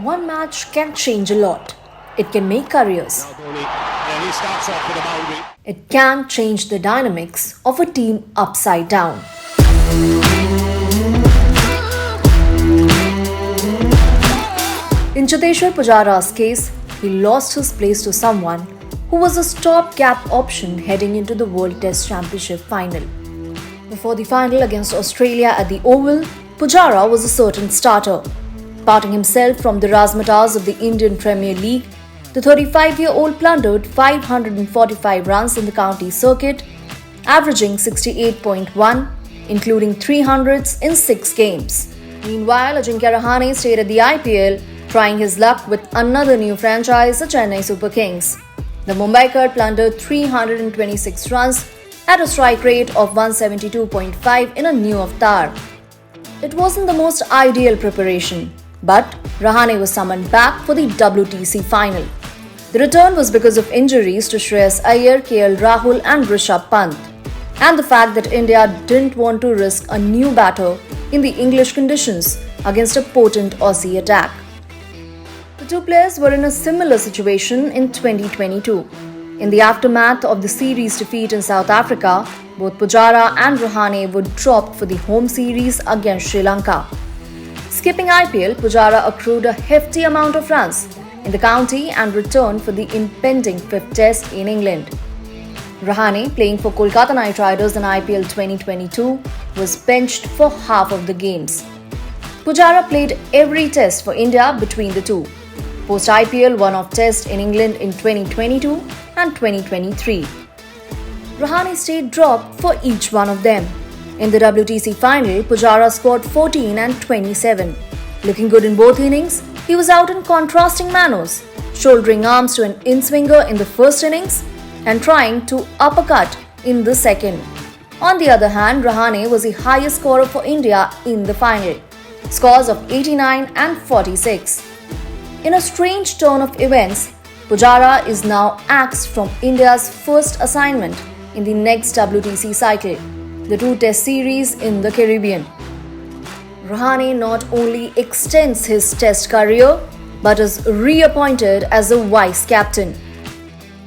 One match can change a lot. It can make careers. It can change the dynamics of a team upside down. In Cheteshwar Pujara's case, he lost his place to someone who was a stopgap option heading into the World Test Championship final. Before the final against Australia at the Oval, Pujara was a certain starter. Parting himself from the razzmatazz of the Indian Premier League, the 35-year-old plundered 545 runs in the county circuit, averaging 68.1, including 300s in 6 games. Meanwhile, Ajinkya Rahane stayed at the IPL, trying his luck with another new franchise, the Chennai Super Kings. The Mumbaikar plundered 326 runs at a strike rate of 172.5 in a new avatar. It wasn't the most ideal preparation, but Rahane was summoned back for the WTC final. The return was because of injuries to Shreyas Iyer, KL Rahul and Rishabh Pant, and the fact that India didn't want to risk a new batter in the English conditions against a potent Aussie attack. The two players were in a similar situation in 2022. In the aftermath of the series defeat in South Africa, both Pujara and Rahane were dropped for the home series against Sri Lanka. Skipping IPL, Pujara accrued a hefty amount of runs in the county and returned for the impending 5th Test in England. Rahane, playing for Kolkata Knight Riders in IPL 2022, was benched for half of the games. Pujara played every test for India between the two. Post-IPL one-off test in England in 2022 and 2023. Rahane stayed dropped for each one of them. In the WTC final, Pujara scored 14 and 27. Looking good in both innings, he was out in contrasting manners, shouldering arms to an in-swinger in the first innings and trying to uppercut in the second. On the other hand, Rahane was the highest scorer for India in the final, scores of 89 and 46. In a strange turn of events, Pujara is now axed from India's first assignment in the next WTC cycle, the 2-test series in the Caribbean. Rahane not only extends his test career, but is reappointed as a vice captain.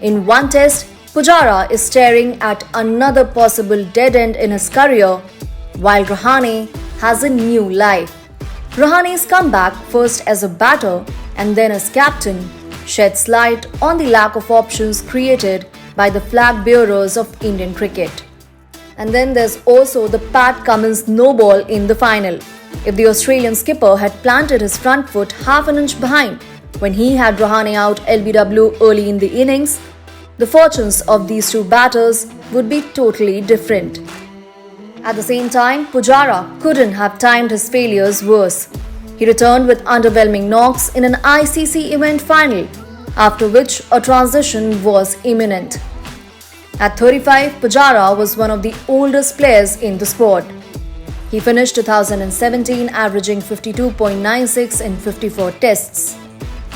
In one test, Pujara is staring at another possible dead end in his career, while Rahane has a new life. Rahane's comeback, first as a batter and then as captain, sheds light on the lack of options created by the flag bearers of Indian cricket. And then there's also the Pat Cummins no ball in the final. If the Australian skipper had planted his front foot half an inch behind when he had Rahane out LBW early in the innings, the fortunes of these two batters would be totally different. At the same time, Pujara couldn't have timed his failures worse. He returned with underwhelming knocks in an ICC event final, after which a transition was imminent. At 35, Pujara was one of the oldest players in the squad. He finished 2017 averaging 52.96 in 54 tests.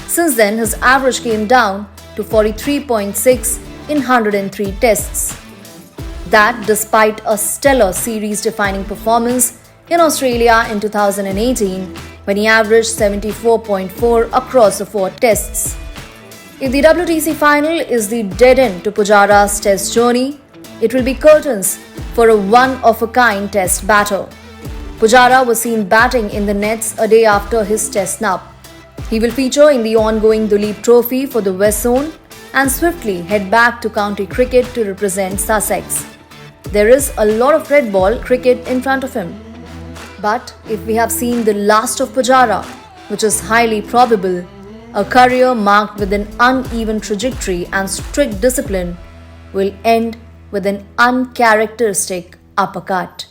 Since then, his average came down to 43.6 in 103 tests. That despite a stellar series-defining performance in Australia in 2018 when he averaged 74.4 across the 4 tests. If the WTC final is the dead end to Pujara's test journey, it will be curtains for a one-of-a-kind test batter. Pujara was seen batting in the nets a day after his test snub. He will feature in the ongoing Duleep Trophy for the West Zone and swiftly head back to county cricket to represent Sussex. There is a lot of red ball cricket in front of him. But if we have seen the last of Pujara, which is highly probable, a career marked with an uneven trajectory and strict discipline will end with an uncharacteristic uppercut.